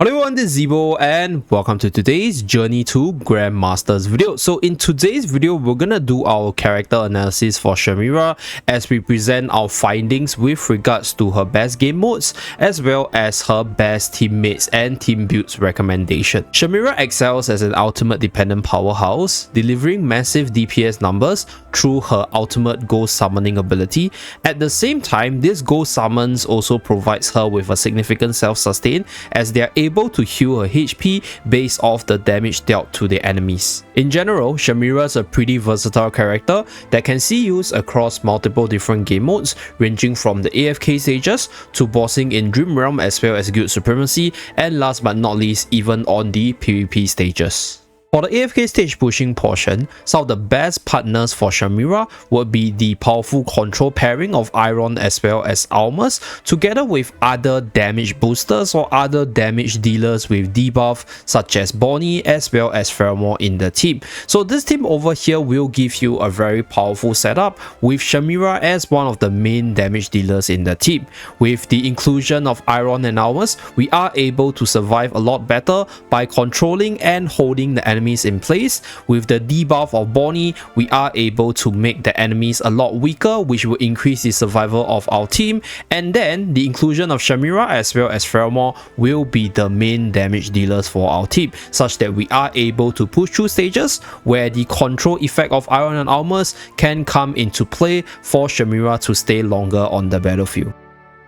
Hello everyone, this is Zeeebo and welcome to today's Journey to Grandmaster's video. So in today's video, we're gonna do our character analysis for Shemira as we present our findings with regards to her best game modes as well as her best teammates and team builds recommendation. Shemira excels as an ultimate dependent powerhouse, delivering massive DPS numbers through her ultimate ghost summoning ability. At the same time, this ghost summons also provides her with a significant self-sustain as they are able to heal her HP based off the damage dealt to the enemies. In general, Shemira is a pretty versatile character that can see use across multiple different game modes, ranging from the AFK stages to bossing in Dream Realm as well as Guild Supremacy, and last but not least, even on the PvP stages. For the AFK stage pushing portion, some of the best partners for Shemira would be the powerful control pairing of Iron as well as Almas, together with other damage boosters or other damage dealers with debuff such as Bonnie as well as Pheromone in the team. So this team over here will give you a very powerful setup with Shemira as one of the main damage dealers in the team. With the inclusion of Iron and Almas, we are able to survive a lot better by controlling and holding the enemies in place. With the debuff of Bonnie, we are able to make the enemies a lot weaker, which will increase the survival of our team. And then the inclusion of Shemira as well as Pheromone will be the main damage dealers for our team, such that we are able to push through stages where the control effect of Iron and Almas can come into play for Shemira to stay longer on the battlefield.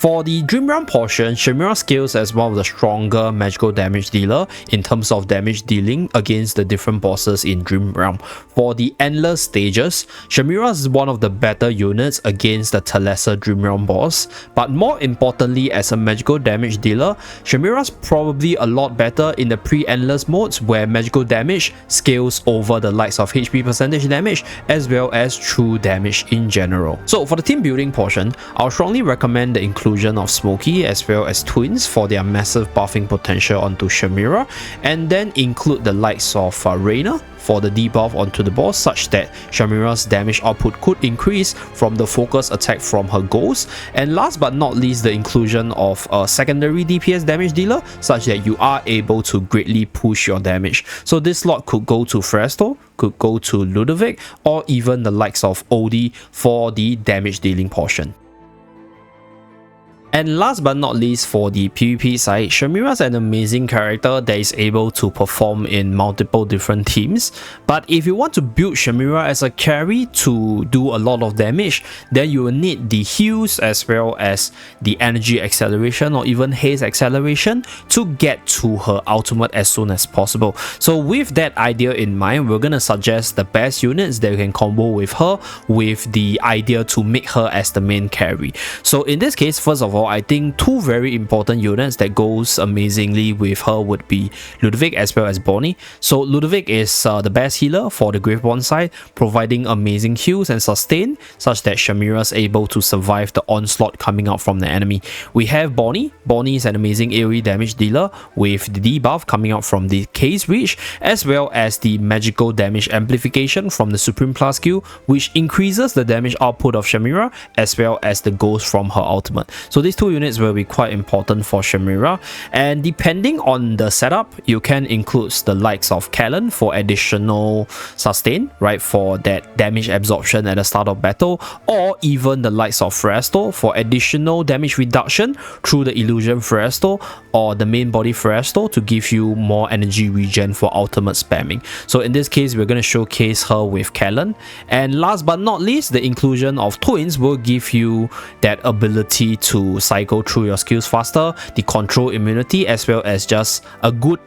For the Dream Realm portion, Shemira scales as one of the stronger magical damage dealer in terms of damage dealing against the different bosses in Dream Realm. For the Endless stages, Shemira is one of the better units against the Telesser Dream Realm boss, but more importantly as a magical damage dealer, Shemira is probably a lot better in the pre-Endless modes where magical damage scales over the likes of HP percentage damage as well as true damage in general. So for the team building portion, I'll strongly recommend the inclusion of Smokey as well as Twins for their massive buffing potential onto Shemira, and then include the likes of Reina for the debuff onto the boss, such that Shemira's damage output could increase from the focus attack from her ghost. And last but not least, the inclusion of a secondary DPS damage dealer, such that you are able to greatly push your damage. So this slot could go to Fresto, could go to Ludovic, or even the likes of Odie for the damage dealing portion. And last but not least, for the PvP side, Shemira is an amazing character that is able to perform in multiple different teams. But if you want to build Shemira as a carry to do a lot of damage, then you will need the heals as well as the energy acceleration or even haste acceleration to get to her ultimate as soon as possible. So with that idea in mind, we're gonna suggest the best units that you can combo with her, with the idea to make her as the main carry. So in this case, first of all, I think two very important units that goes amazingly with her would be Ludovic as well as Bonnie. So Ludovic is the best healer for the Graveborn side, providing amazing heals and sustain such that Shemira is able to survive the onslaught coming out from the enemy. We have Bonnie. Bonnie is an amazing AoE damage dealer with the debuff coming out from the Case Reach as well as the magical damage amplification from the Supreme Plus skill, which increases the damage output of Shemira as well as the ghost from her ultimate. So these two units will be quite important for Shemira, and depending on the setup, you can include the likes of Callan for additional sustain, right, for that damage absorption at the start of battle, or even the likes of Fresto for additional damage reduction through the illusion Fresto or the main body Fresto to give you more energy regen for ultimate spamming. So in this case, we're going to showcase her with Callan. And last but not least, the inclusion of Twins will give you that ability to cycle through your skills faster, the control immunity, as well as just a good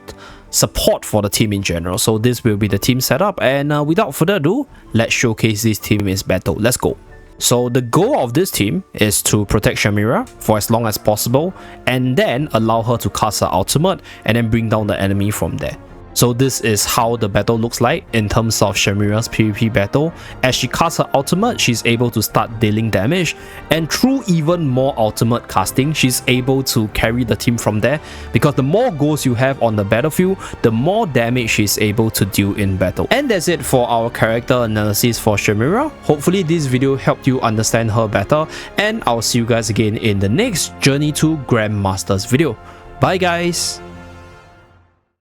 support for the team in general. So this will be the team setup, and without further ado, let's showcase this team in battle. Let's go. So the goal of this team is to protect Shemira for as long as possible, and then allow her to cast her ultimate and then bring down the enemy from there. So this is how the battle looks like in terms of Shemira's PvP battle. As she casts her ultimate, she's able to start dealing damage, and through even more ultimate casting, she's able to carry the team from there, because the more goals you have on the battlefield, the more damage she's able to deal in battle. And that's it for our character analysis for Shemira. Hopefully this video helped you understand her better, and I'll see you guys again in the next Journey to Grandmaster's video. Bye guys!